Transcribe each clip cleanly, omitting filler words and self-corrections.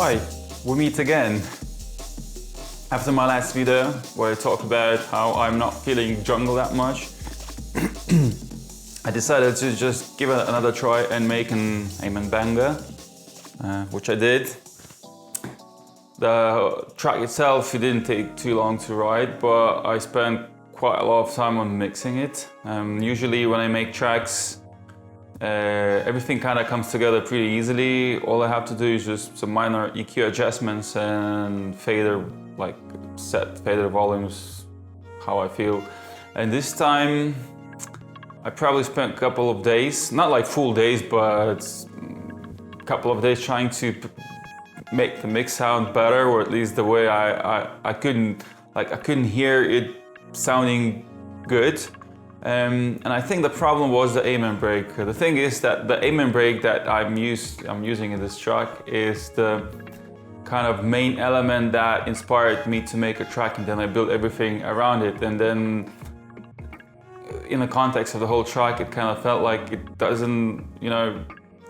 Hi, we meet again. After my last video where I talked about how I'm not feeling jungle that much, I decided to just give it another try and make an Amen banger, which I did. The track itself, it didn't take too long to write, but I spent quite a lot of time on mixing it. Usually when I make tracks, everything kind of comes together pretty easily. All I have to do is just some minor EQ adjustments and fader, like set fader volumes, how I feel. And this time, I probably spent a couple of days, not like full days, but a couple of days trying to make the mix sound better, or at least the way I couldn't hear it sounding good. And I think the problem was the Amen break. The thing is that the Amen break that I'm using in this track is the kind of main element that inspired me to make a track, and then I built everything around it. And then in the context of the whole track, it kind of felt like it doesn't,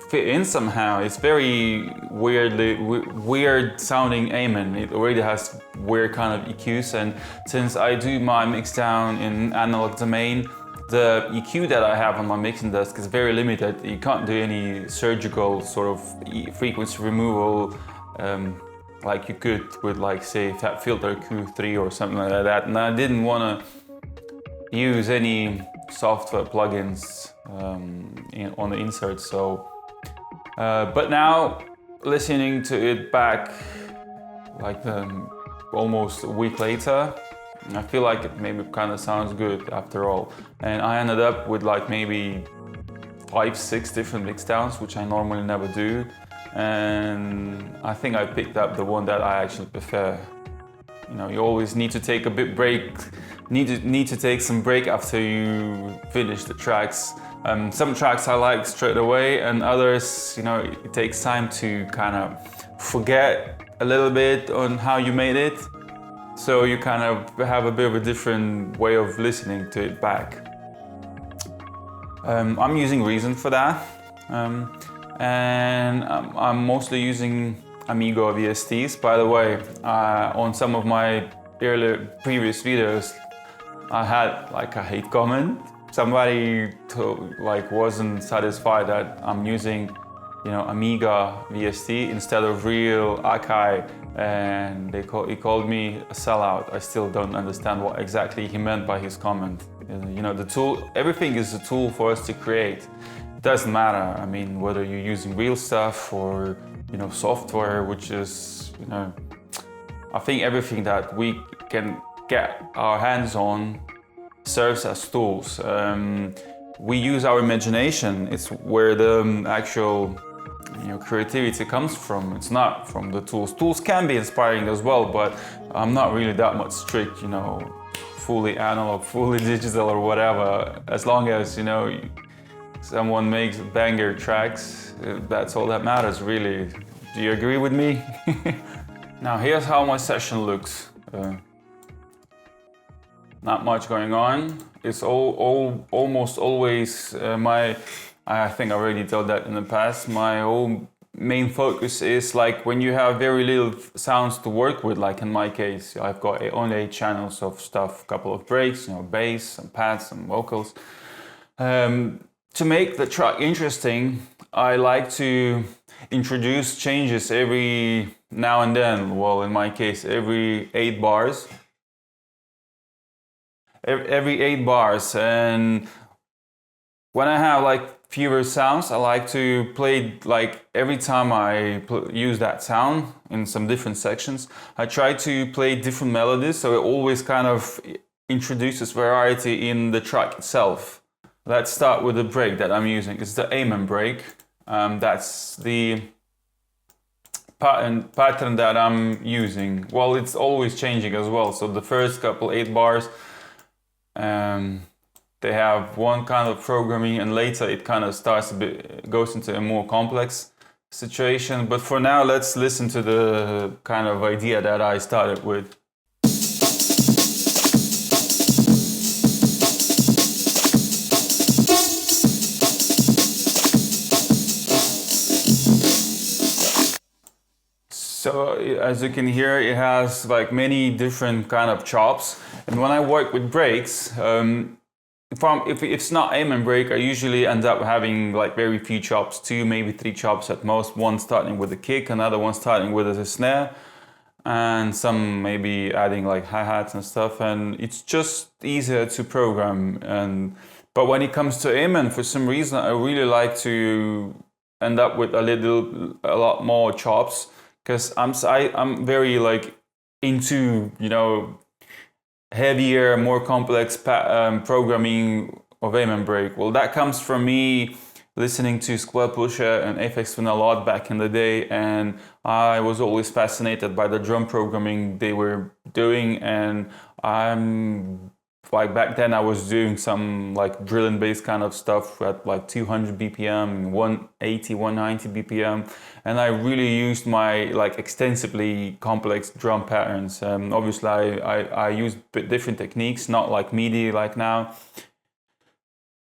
fit in somehow. It's very weird sounding Amen. It already has weird kind of EQs, and since I do my mixdown in analog domain, the EQ that I have on my mixing desk is very limited. You can't do any surgical sort of frequency removal like you could with, like, say, Fab Filter Q3 or something like that. And I didn't want to use any software plugins on the insert. So, but now listening to it back, like almost a week later, I feel like it maybe kind of sounds good after all. And I ended up with like maybe 5-6 different mixdowns, which I normally never do. And I think I picked up the one that I actually prefer. You always need to take a bit break, need to take some break after you finish the tracks. Some tracks I like straight away, and others, it takes time to kind of forget a little bit on how you made it. So you kind of have a bit of a different way of listening to it back. I'm using Reason for that. And I'm mostly using AMIGO Vsts. By the way, on some of my previous videos, I had like a hate comment. Somebody wasn't satisfied that I'm using, AMIGO Vst instead of real Akai, and he called me a sellout. I still don't understand what exactly he meant by his comment. The tool, everything is a tool for us to create. It doesn't matter, whether you're using real stuff or, software, which is, I think everything that we can get our hands on serves as tools. We use our imagination. It's where the actual creativity comes from. It's not from the tools. Tools can be inspiring as well, but I'm not really that much strict, fully analog, fully digital or whatever. As long as, someone makes banger tracks, that's all that matters, really. Do you agree with me? Now here's how my session looks. Not much going on. It's almost always I think I already told that in the past, my whole main focus is like when you have very little sounds to work with, like in my case, I've got only 8 channels of stuff, a couple of breaks, bass, some pads, some vocals. To make the track interesting, I like to introduce changes every now and then. Well, in my case, every 8 bars. Every 8 bars, and when I have like fewer sounds, I like to play like every time I use that sound in some different sections. I try to play different melodies, so it always kind of introduces variety in the track itself. Let's start with the break that I'm using. It's the Amen break. That's the pattern that I'm using. Well, it's always changing as well. So the first couple 8 bars, they have one kind of programming, and later it kind of goes into a more complex situation. But for now, let's listen to the kind of idea that I started with. So So as you can hear, it has like many different kind of chops. And when I work with breaks, if it's not aim and break, I usually end up having like very few chops, 2, maybe 3 chops at most. One starting with a kick, another one starting with a snare, and some maybe adding like hi-hats and stuff. And it's just easier to program. But when it comes to aim, and for some reason, I really like to end up with a lot more chops, because I'm very like into, you know, heavier, more complex programming of aim and break. Well, that comes from me listening to Square Pusher and Aphex Twin a lot back in the day, and I was always fascinated by the drum programming they were doing. And I'm like, back then I was doing some like drill and bass kind of stuff at like 200 BPM, 180, 190 BPM. And I really used my like extensively complex drum patterns. Obviously I used different techniques, not like MIDI like now.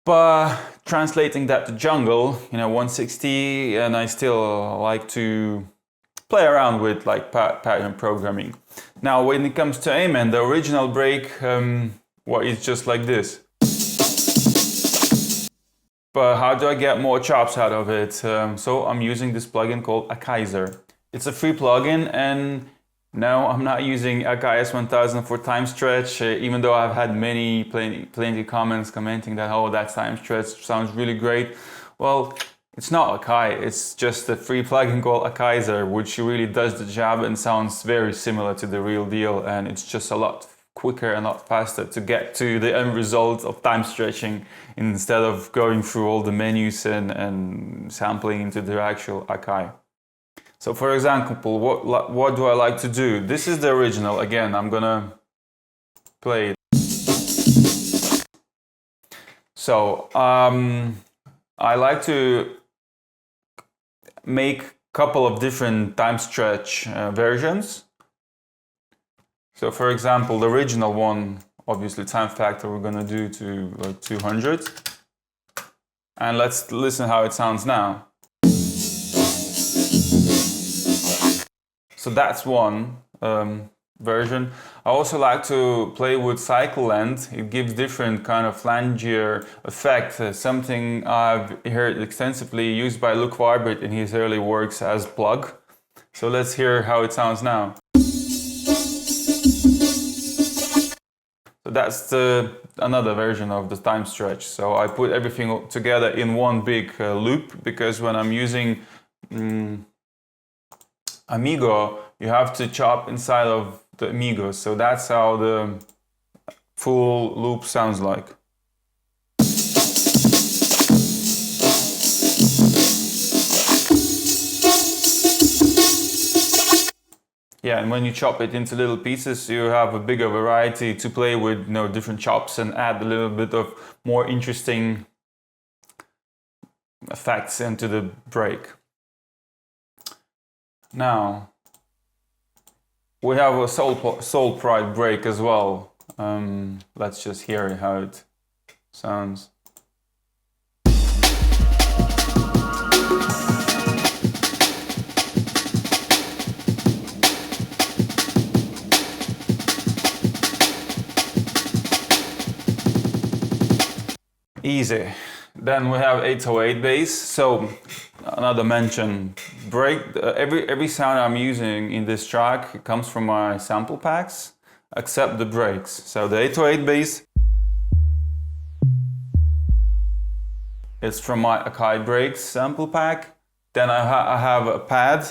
But translating that to jungle, you know, 160, and I still like to play around with like pattern programming. Now, when it comes to Amen, the original break, it's just like this. But how do I get more chops out of it? So I'm using this plugin called Akaiser. It's a free plugin, and no, I'm not using Akai S1000 for time stretch, even though I've had plenty comments commenting that, oh, that time stretch sounds really great. Well, it's not Akai, it's just a free plugin called Akaiser, which really does the job and sounds very similar to the real deal, and it's just a lot quicker and a lot faster to get to the end result of time stretching instead of going through all the menus and sampling into the actual Akai. So for example, what do I like to do? This is the original. Again, I'm gonna play it. So I like to make a couple of different time stretch versions. So for example, the original one, obviously time factor, we're gonna do to like 200. And let's listen how it sounds now. So that's one version. I also like to play with cycle length. It gives different kind of flangier effect, something I've heard extensively used by Luke Vibert in his early works as plug. So let's hear how it sounds now. So that's another version of the time stretch. So I put everything together in one big loop, because when I'm using AMIGO, you have to chop inside of the AMIGO. So that's how the full loop sounds like. Yeah, and when you chop it into little pieces, you have a bigger variety to play with, you know, different chops, and add a little bit of more interesting effects into the break. Now, we have a Soul Pride break as well. Let's just hear how it sounds. Easy. Then we have 808 bass. So another mention, break. Every sound I'm using in this track comes from my sample packs, except the breaks. So the 808 bass is from my Akai breaks sample pack. Then I have a pad.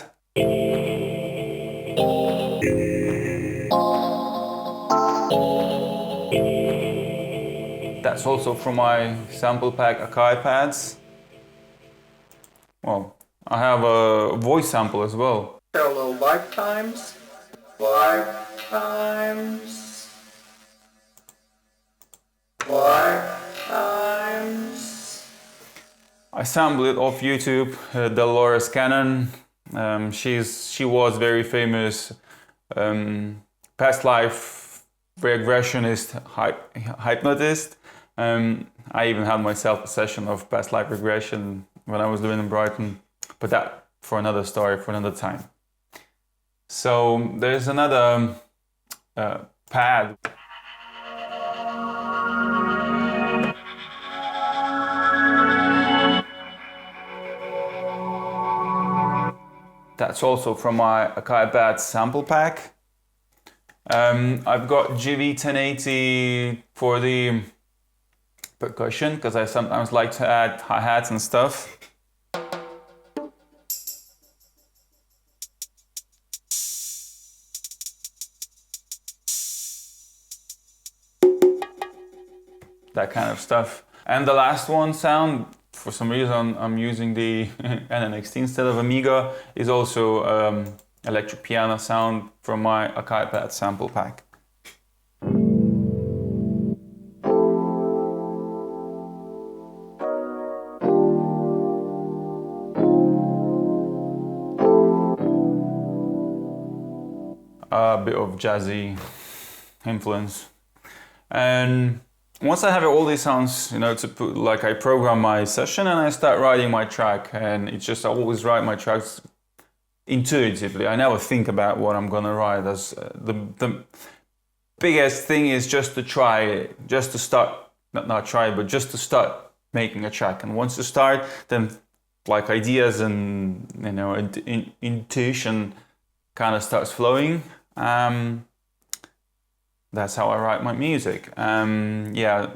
That's also from my sample pack Akai pads. Well, I have a voice sample as well. Parallel lifetimes. Lifetimes. I sampled it off YouTube, Dolores Cannon. She was very famous past life regressionist hypnotist. I even had myself a session of past life regression when I was living in Brighton, but that for another story, for another time. So there's another pad. That's also from my Akai Pad sample pack. I've got GV1080 for the percussion, because I sometimes like to add hi-hats and stuff. That kind of stuff. And the last one sound, for some reason I'm using the NNXT instead of AMIGO, is also electric piano sound from my Akai Pad sample pack. A bit of jazzy influence. And once I have all these sounds, you know, to put, like, I program my session and I start writing my track, and it's just I always write my tracks intuitively. I never think about what I'm gonna write. As the biggest thing is just to try it, just to start, not try, but just to start making a track. And once you start, then like ideas and, you know, intuition kind of starts flowing. That's how I write my music. Yeah,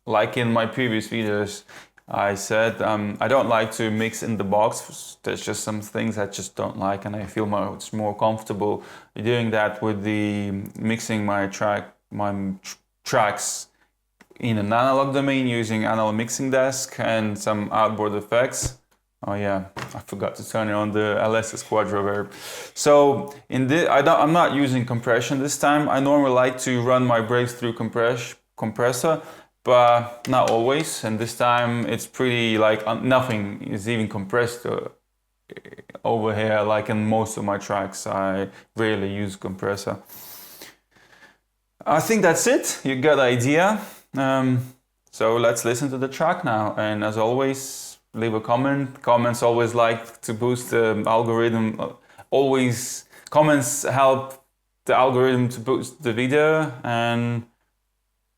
like in my previous videos, I said I don't like to mix in the box. There's just some things I just don't like, and I feel much more comfortable doing that with the mixing my tracks in an analog domain using analog mixing desk and some outboard effects. Oh yeah, I forgot to turn on the LSS quad reverb. So in this, I'm not using compression this time. I normally like to run my breaks through compressor, but not always. And this time it's pretty like nothing is even compressed over here. Like in most of my tracks, I rarely use compressor. I think that's it. You got the idea. So let's listen to the track now. And as always, leave a comment. Comments always like to boost the algorithm. Always comments help the algorithm to boost the video. And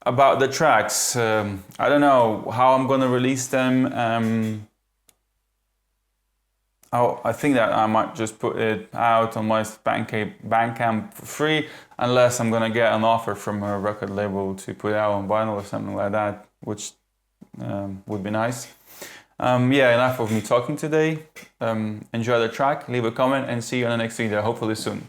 about the tracks, I don't know how I'm gonna release them. I think that I might just put it out on my Bandcamp for free, unless I'm gonna get an offer from a record label to put it out on vinyl or something like that, which would be nice. Yeah, enough of me talking today. Enjoy the track, leave a comment, and see you on the next video, hopefully soon.